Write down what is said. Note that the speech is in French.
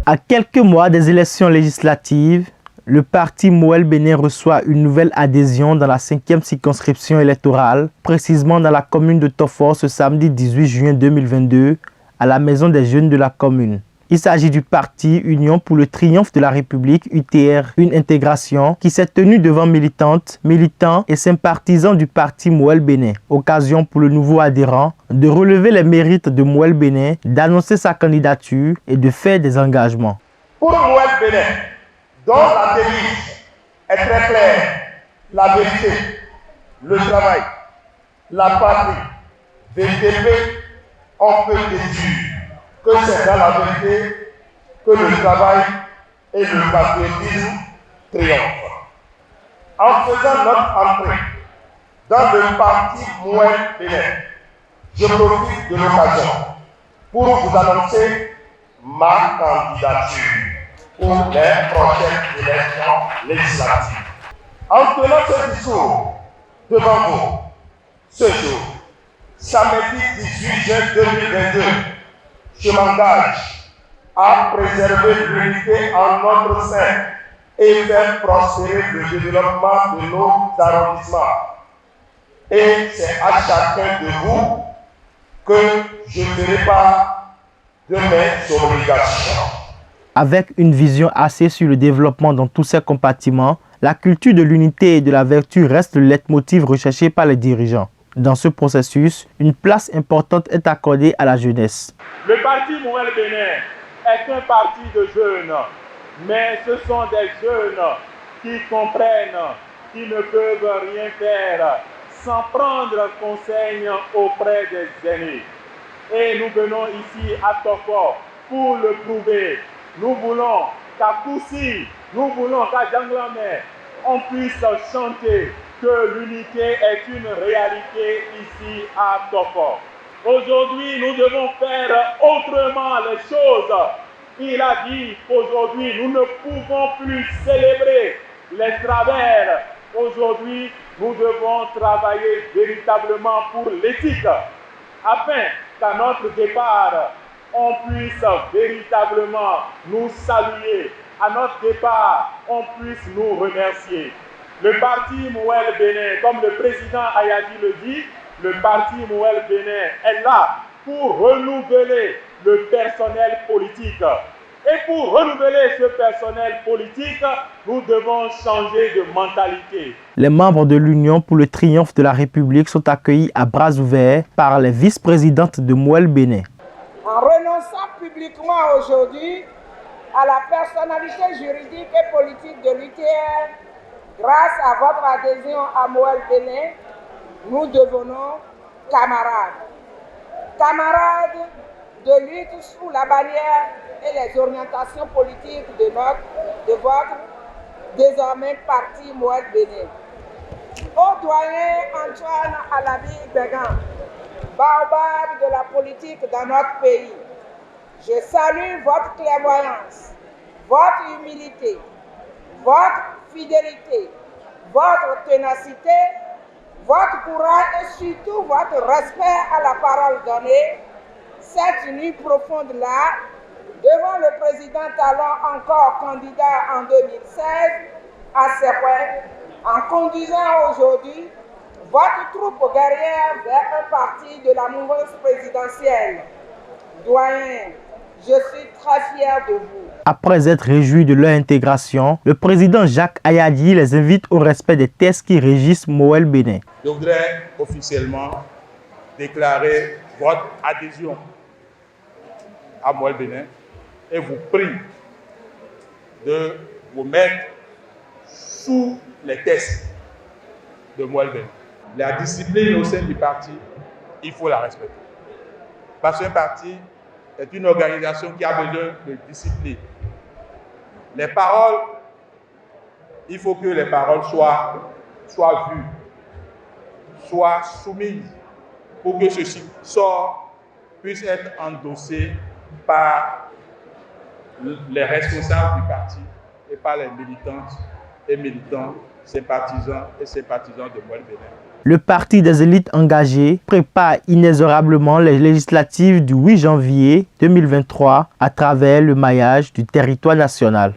À quelques mois des élections législatives, le parti Mouel Bénin reçoit une nouvelle adhésion dans la 5e circonscription électorale, précisément dans la commune de Tofor ce samedi 18 juin 2022, à la Maison des Jeunes de la commune. Il s'agit du parti Union pour le triomphe de la République, UTR, une intégration qui s'est tenue devant militantes, militants et sympathisants du parti Mouel Bénin. Occasion pour le nouveau adhérent de relever les mérites de Mouel Bénin, d'annoncer sa candidature et de faire des engagements. Pour Mouel Bénin, dont la devise est très claire, la vérité, le travail, la patrie, VTP, on peut dire que c'est dans la vérité que le travail et le patriotisme triomphent. En faisant notre entrée dans le parti Mouel Bénin, je profite de l'occasion pour vous annoncer ma candidature pour les prochaines élections législatives. En tenant ce discours devant vous, ce jour, samedi 18 juin 2022, je m'engage à préserver l'unité en notre sein et faire prospérer le développement de nos arrondissements. Et c'est à chacun de vous que je ferai part de mes obligations. Avec une vision axée sur le développement dans tous ses compartiments, la culture de l'unité et de la vertu reste le leitmotiv recherché par les dirigeants. Dans ce processus, une place importante est accordée à la jeunesse. Le parti Mouel Bénin est un parti de jeunes, mais ce sont des jeunes qui comprennent qu'ils ne peuvent rien faire sans prendre conseil auprès des aînés. Et nous venons ici à Tofor pour le prouver. Nous voulons qu'à Koussi, nous voulons qu'à Djanglamé, on puisse chanter que l'unité est une réalité ici à Tofor. Aujourd'hui, nous devons faire autrement les choses. Il a dit qu'aujourd'hui, nous ne pouvons plus célébrer les travers. Aujourd'hui, nous devons travailler véritablement pour l'éthique, afin qu'à notre départ, on puisse véritablement nous saluer. À notre départ, on puisse nous remercier. Le parti Mouel Bénin, comme le président Ayadi le dit, le parti Mouel Bénin est là pour renouveler le personnel politique. Et pour renouveler ce personnel politique, nous devons changer de mentalité. Les membres de l'Union pour le triomphe de la République sont accueillis à bras ouverts par les vice-présidentes de Mouel Bénin. En renonçant publiquement aujourd'hui à la personnalité juridique et politique de l'UTR, grâce à votre adhésion à Mouel Bénin, nous devenons camarades. Camarades de lutte sous la bannière et les orientations politiques de votre désormais parti Mouel Bénin. Au doyen Antoine Alabi Bégan, baobab de la politique dans notre pays, je salue votre clairvoyance, votre humilité, votre fidélité, votre ténacité, votre courage et surtout votre respect à la parole donnée. Cette nuit profonde-là, devant le président Talon, encore candidat en 2016, à Serouin, en conduisant aujourd'hui votre troupe guerrière vers un parti de la mouvance présidentielle. Doyen, je suis très fier de vous. Après être réjoui de leur intégration, le président Jacques Ayadi les invite au respect des textes qui régissent Mouel Bénin. Je voudrais officiellement déclarer votre adhésion à Mouel Bénin et vous prie de vous mettre sous les textes de Mouel Bénin. La discipline au sein du parti, il faut la respecter. Parce qu'un parti est une organisation qui a besoin de discipline. Les paroles, il faut que les paroles soient vues, soient soumises pour que ceci puisse être endossé par les responsables du parti et par les militantes et militants, sympathisants et sympathisants de Mouel Bénin. Le Parti des élites engagées prépare inexorablement les législatives du 8 janvier 2023 à travers le maillage du territoire national.